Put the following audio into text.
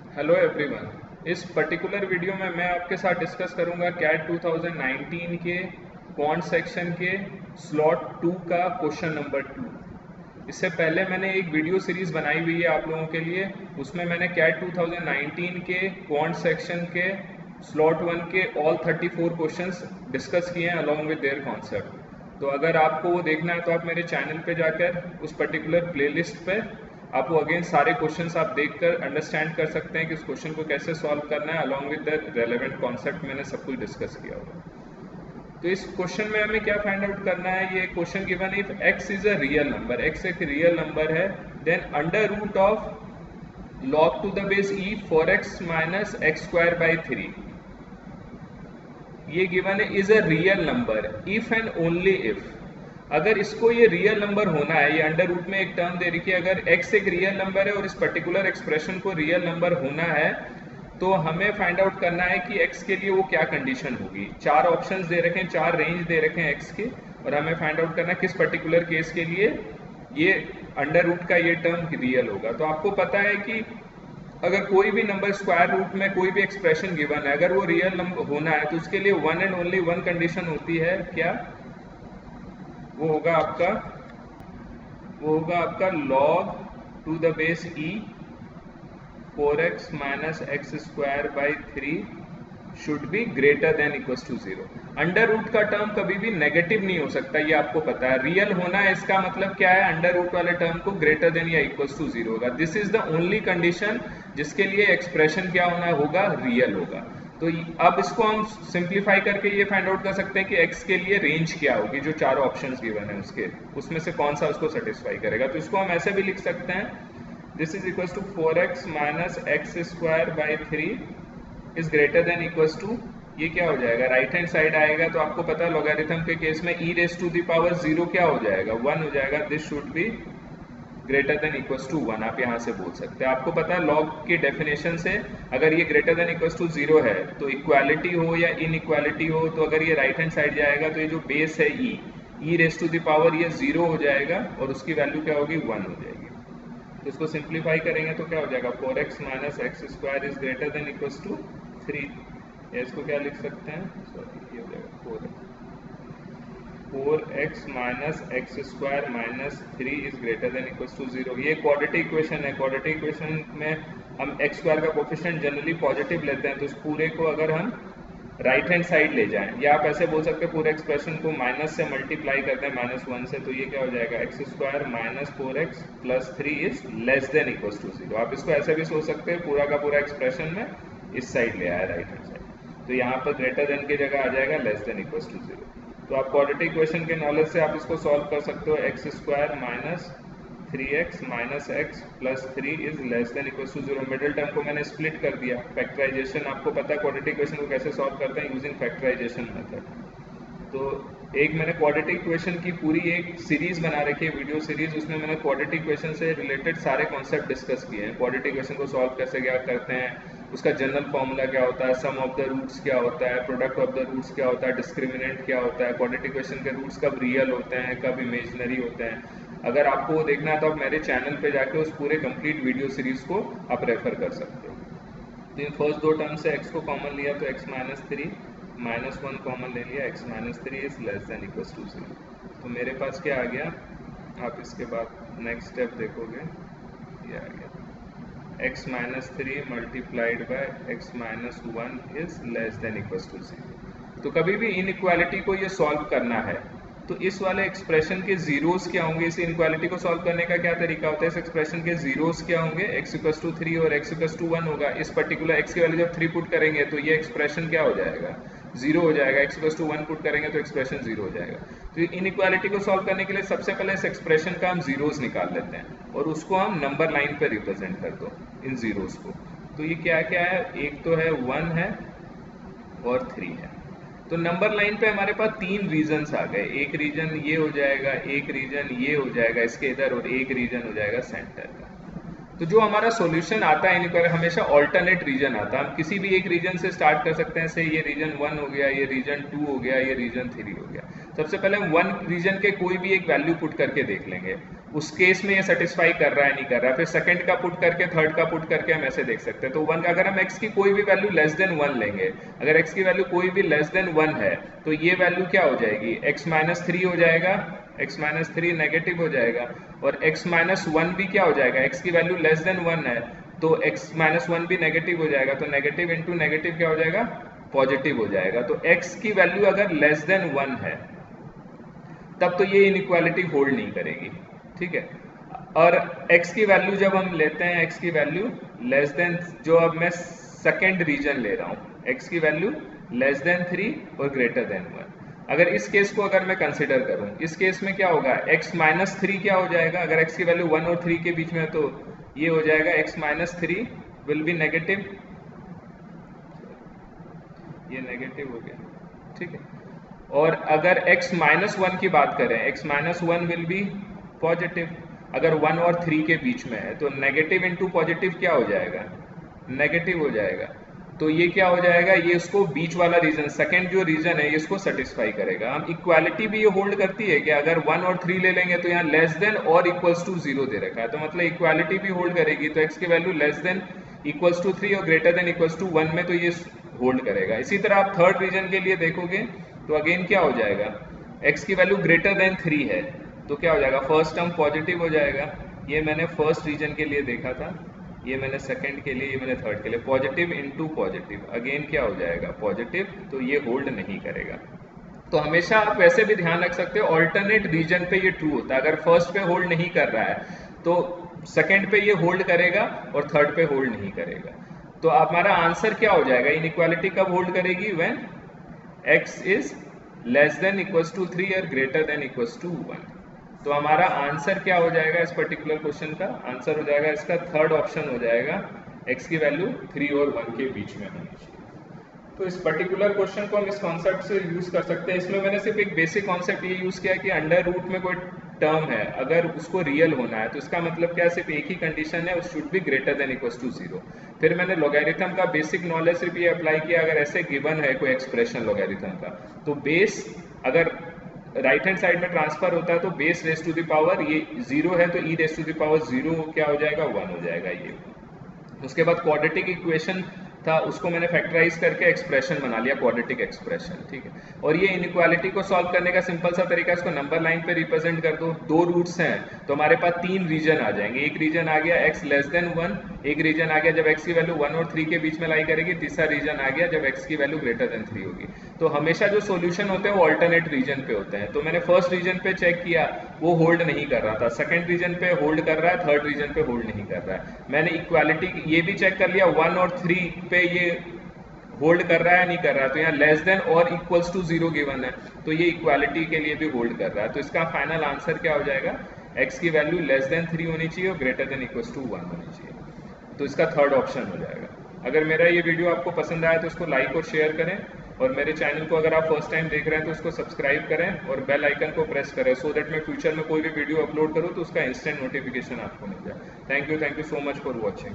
Hello everyone. इस particular video में मैं आपके साथ डिस्कस करूंगा कैट 2019 के क्वांट सेक्शन के स्लॉट 2 का क्वेश्चन नंबर 2। इससे पहले मैंने एक वीडियो सीरीज बनाई हुई है आप लोगों के लिए। उसमें मैंने कैट 2019 के क्वांट सेक्शन के स्लॉट 1 के ऑल 34 क्वेश्चंस डिस्कस किए हैं अलॉन्ग विद देयर कॉन्सेप्ट। तो अगर आपको वो देखना है तो आप मेरे चैनल पे जाकर उस पर्टिकुलर प्लेलिस्ट पे आप वो अगेन सारे क्वेश्चंस आप देखकर अंडरस्टैंड कर सकते हैं कि उस क्वेश्चन को कैसे सॉल्व करना है along with the relevant concept मैंने सब कुछ डिस्कस किया होगा। तो इस क्वेश्चन में हमें क्या फाइंड आउट करना है, ये question given if x is a real number, x एक रियल नंबर है, then under root of log to the base e 4x minus x square by 3 ये गिवन है is a real number if and only if. अगर इसको ये real number होना है, ये अंडर रूट में एक टर्म दे रखी है, अगर x एक रियल नंबर है और इस पर्टिकुलर एक्सप्रेशन को रियल नंबर होना है तो हमें फाइंड आउट करना है कि x के लिए वो क्या कंडीशन होगी। चार ऑप्शंस दे रखे हैं, चार रेंज दे रखे हैं x के, और हमें फाइंड आउट करना है किस पर्टिकुलर केस के लिए ये अंडर रूट का ये टर्म रियल होगा। तो आपको पता है कि अगर कोई भी नंबर स्क्वायर रूट में कोई भी एक्सप्रेशन गिवन है, अगर वो रियल नंबर होना है तो उसके लिए one and only one condition होती है, क्या? वो होगा आपका log to the base e 4x minus x square by 3 should be greater than equals to 0। Under root का टर्म कभी भी नेगेटिव नहीं हो सकता, ये आपको पता है। रियल होना है इसका मतलब क्या है, अंडर रूट वाले टर्म को ग्रेटर देन या इक्वल्स टू 0 होगा। This is the only condition जिसके लिए एक्सप्रेशन क्या होना होगा, रियल होगा। तो अब इसको हम सिंप्लीफाई करके ये फाइंड आउट कर सकते हैं कि x के लिए रेंज क्या होगी, जो चारों ऑप्शंस गिवन है उसके उसमें से कौन सा उसको सेटिस्फाई करेगा। तो इसको हम ऐसे भी लिख सकते हैं, this is equals to 4x minus x square by 3 is greater than equals to, ये क्या हो जाएगा, राइट हैंड साइड आएगा तो आपको पता है लॉगरिथम के केस में e raise to the power 0 क्या हो जाएगा, 1 हो जाएगा। This should be greater than equals to 1, आप यहाँ से बोल सकते हैं। आपको पता है लॉग की डेफिनेशन से अगर ये ग्रेटर देन इक्वल्स टू 0 है तो इक्वालिटी हो या इनइक्वालिटी हो, तो अगर ये राइट हैंड साइड जाएगा तो ये जो बेस है e raise to the power ये 0 हो जाएगा और उसकी वैल्यू क्या होगी, 1 हो जाएगी। तो इसको सिंप्लीफाई करेंगे तो क्या हो जाएगा, 4x minus x square is greater than equals to 3। या इसको क्या लिख सकते हैं, सॉरी ये हो जाएगा 4x minus x square minus 3 is greater than equals to 0। ये क्वाड्रेटिक इक्वेशन है। क्वाड्रेटिक इक्वेशन में हम एक्स स्क्वायर का कोफिशिएंट जनरली पॉजिटिव लेते हैं, तो इस पूरे को अगर हम राइट हैंड साइड ले जाएं, या आप ऐसे बोल सकते हैं पूरे एक्सप्रेशन को माइनस से मल्टीप्लाई करते हैं -1 से, तो ये क्या हो जाएगा, x square minus 4x plus 3 is less than equals to 0। आप इसको ऐसे भी सोच सकते हैं, पूरा का पूरा एक्सप्रेशन में इस साइड ले आया राइट हैंड साइड, तो यहाँ पर ग्रेटर देन की जगह आ जाएगा लेस देन इक्वल्स टू 0। तो आप क्वाड्रेटिक इक्वेशन के नॉलेज से आप इसको सॉल्व कर सकते हो, x square minus 3x minus x plus 3 is less than equals to 0। Middle term को मैंने स्प्लिट कर दिया। फैक्टराइजेशन आपको पता है क्वाड्रेटिक इक्वेशन को कैसे सॉल्व करते हैं, यूजिंग फैक्टराइजेशन मेथड। तो एक मैंने क्वाड्रेटिक इक्वेशन की पूरी एक सीरीज बना रखी है, वीडियो सीरीज, उसमें मैंने क्वाड्रेटिक इक्वेशन से रिलेटेड सारे कॉन्सेप्ट डिस्कस किए हैं। क्वाड्रेटिक इक्वेशन को सॉल्व कैसे क्या करते हैं, उसका जनरल फॉर्मूला क्या होता है, सम ऑफ द रूट्स क्या होता है, प्रोडक्ट ऑफ द रूट्स क्या होता है, डिस्क्रिमिनेंट क्या होता है, क्वाड्रेटिक इक्वेशन के रूट्स कब रियल होते हैं कब इमेजिनरी होते हैं। अगर आपको वो देखना है तो आप मेरे चैनल पे जाके उस पूरे कंप्लीट वीडियो सीरीज को आप रेफर कर सकते हो। तो इन फर्स्ट दो टर्म से x को कॉमन लिया तो x माइनस 3 -1 कॉमन ले लिया, x minus 3 is less than equals to 0। तो मेरे पास क्या आ गया, आप इसके बाद नेक्स्ट स्टेप देखोगे, ये आ गया x minus 3 multiplied by x minus 1 is less than equals to 0। तो कभी भी इनइक्वालिटी को ये सॉल्व करना है तो इस वाले एक्सप्रेशन के जीरोस क्या होंगे, इस इनइक्वालिटी को सॉल्व करने का क्या तरीका होता है, इस एक्सप्रेशन के जीरोस क्या होंगे, x इक्वल्स टू 3 और x इक्वल्स टू 1 होगा। इस पर्टिकुलर x की वैल्यू जब 3 पुट करेंगे तो ये एक्सप्रेशन क्या हो जाएगा, 0 हो जाएगा। x इक्वल्स टू 1 पुट करेंगे तो एक्सप्रेशन 0 हो जाएगा। तो इनइक्वालिटी को सॉल्व करने के लिए सबसे पहले इस एक्सप्रेशन का हम जीरोस निकाल लेते हैं और उसको हम नंबर लाइन पर रिप्रेजेंट कर दो इन जीरोस को। तो ये क्या क्या है, एक तो है 1 है और 3 है। तो नंबर लाइन पे हमारे पास तीन रीजन्स आ गए, एक रीजन ये हो जाएगा, एक रीजन ये हो जाएगा इसके इधर, और एक रीजन हो जाएगा सेंटर का। तो जो हमारा सॉल्यूशन आता है इनका हमेशा ऑल्टरनेट रीजन आता है। हम किसी भी एक रीजन से स्टार्ट कर सकते हैं, से ये रीजन 1 हो गया, ये रीजन 2 हो गया, ये रीजन 3 हो गया। सबसे पहले हम 1 रीजन के कोई भी एक वैल्यू पुट करके देख लेंगे। उस केस में ये सेटिस्फाई कर रहा है नहीं कर रहा है। फिर सेकंड का पुट करके थर्ड का पुट करके हम ऐसे देख सकते हैं। तो वन, अगर हम x की कोई भी वैल्यू लेस देन 1 लेंगे, अगर x की वैल्यू कोई भी लेस देन 1 है तो ये वैल्यू क्या हो जाएगी, x-3 हो जाएगा, x-3 नेगेटिव हो जाएगा, और x-1 भी क्या हो जाएगा, x की वैल्यू लेस देन 1 है तो x-1 भी नेगेटिव हो जाएगा, तो नेगेटिव इंटू नेगेटिव क्या हो जाएगा, पॉजिटिव हो जाएगा। तो x की वैल्यू अगर लेस देन 1 है तब तो ये इनइक्वालिटी होल्ड नहीं करेगी, ठीक है। और x की वैल्यू जब हम लेते हैं, x की वैल्यू लेस देन, जो अब मैं सेकेंड रीजन ले रहा हूँ, x की वैल्यू लेस देन 3 और ग्रेटर देन 1, अगर इस केस को अगर मैं कंसिडर करूँ, इस केस में क्या होगा, x-3 क्या हो जाएगा, अगर x की वैल्यू 1 और 3 के बीच में है तो ये हो जाएगा x-3 विल बी नेगेटिव, ये नेगेटिव हो गया, ठीक है। और अगर x-1 की बात करें, x-1 विल बी पॉजिटिव, अगर 1 और 3 के बीच में है तो नेगेटिव इंटू पॉजिटिव क्या हो जाएगा, नेगेटिव हो जाएगा। तो ये क्या हो जाएगा, ये इसको बीच वाला रीजन, सेकंड जो रीजन है, ये इसको सेटिस्फाई करेगा। हम इक्वालिटी भी ये होल्ड करती है कि अगर 1 और 3 ले लेंगे तो यहाँ लेस देन और इक्वल्स टू 0 दे रखा है, तो मतलब इक्वालिटी भी होल्ड करेगी। तो x की value less than equals to 3 और ग्रेटर देन इक्वल्स टू 1 में तो ये होल्ड करेगा। इसी तरह आप थर्ड रीजन के लिए देखोगे तो अगेन क्या हो जाएगा, x की वैल्यू ग्रेटर देन 3 है तो क्या हो जाएगा, फर्स्ट टर्म पॉजिटिव हो जाएगा। ये मैंने फर्स्ट रीजन के लिए देखा था, ये मैंने सेकंड के लिए, ये मैंने थर्ड के लिए, पॉजिटिव इनटू पॉजिटिव अगेन क्या हो जाएगा, पॉजिटिव, तो ये होल्ड नहीं करेगा। तो हमेशा आप वैसे भी ध्यान रख सकते हो, ऑल्टरनेट रीजन पे ये ट्रू होता है। अगर फर्स्ट पे होल्ड नहीं कर रहा है तो सेकंड पे ये होल्ड करेगा और थर्ड पे होल्ड नहीं करेगा। तो हमारा आंसर क्या हो जाएगा, इनइक्वालिटी कब होल्ड करेगी, when x is less than equals to 3 और greater than equals to 1। तो हमारा आंसर क्या हो जाएगा, इस पर्टिकुलर क्वेश्चन का आंसर हो जाएगा, इसका थर्ड ऑप्शन हो जाएगा, x की वैल्यू 3 और 1 के बीच में होनी चाहिए। तो इस पर्टिकुलर क्वेश्चन को हम इस कॉन्सेप्ट से यूज कर सकते हैं। इसमें मैंने सिर्फ एक बेसिक कॉन्सेप्ट ये यूज किया कि अंडर रूट में कोई टर्म है, अगर उसको रियल होना है तो इसका मतलब क्या है, सिर्फ एक ही कंडीशन है, उस should be greater than equals to 0। फिर मैंने लॉगरिथम का बेसिक नॉलेज सिर्फ ये अप्लाई किया, अगर ऐसे गिवन है कोई एक्सप्रेशन लॉगरिथम का, तो बेस अगर राइट हैंड साइड में ट्रांसफर होता है तो base raise to the power ये 0 है तो e raise to the power 0 क्या हो जाएगा, 1 हो जाएगा ये। उसके बाद क्वाड्रेटिक इक्वेशन था, उसको मैंने फैक्टराइज करके एक्सप्रेशन बना लिया, क्वाड्रेटिक एक्सप्रेशन, ठीक है। और ये इनइक्वालिटी को सॉल्व करने का सिंपल सा तरीका, इसको नंबर लाइन पे रिप्रेजेंट कर दो। दो रूट्स हैं तो हमारे पास 3 रीजन आ जाएंगे, एक रीजन आ गया x लेस देन 1, एक रीजन आ गया जब x की वैल्यू 1 और 3 के बीच में लाई करेगी, तीसरा रीजन आ गया जब x की वैल्यू ग्रेटर देन 3 होगी। तो हमेशा जो सोल्यूशन होते हैं वो ऑल्टरनेट रीजन पे होते हैं। तो मैंने फर्स्ट रीजन पे चेक किया, वो होल्ड नहीं कर रहा था, सेकंड रीजन पे होल्ड कर रहा है, थर्ड रीजन पे होल्ड नहीं कर रहा है। मैंने इक्वालिटी ये भी चेक कर लिया, 1 और 3 पे ये होल्ड कर रहा है नहीं कर रहा है, तो यहाँ लेस देन और इक्वल्स टू 0 गिवन है तो ये इक्वालिटी के लिए भी होल्ड कर रहा है। तो इसका फाइनल आंसर क्या हो जाएगा, x की वैल्यू लेस देन 3 होनी चाहिए और ग्रेटर देन इक्वल्स टू 1 होनी चाहिए। तो इसका थर्ड ऑप्शन हो जाएगा। अगर मेरा ये वीडियो आपको पसंद आया तो इसको लाइक और शेयर करें, और मेरे चैनल को अगर आप फर्स्ट टाइम देख रहे हैं तो उसको सब्सक्राइब करें और बेल आइकन को प्रेस करें, सो दैट मैं फ्यूचर में कोई भी वीडियो अपलोड करूँ तो उसका इंस्टेंट नोटिफिकेशन आपको मिल जाए। Thank you so much for watching.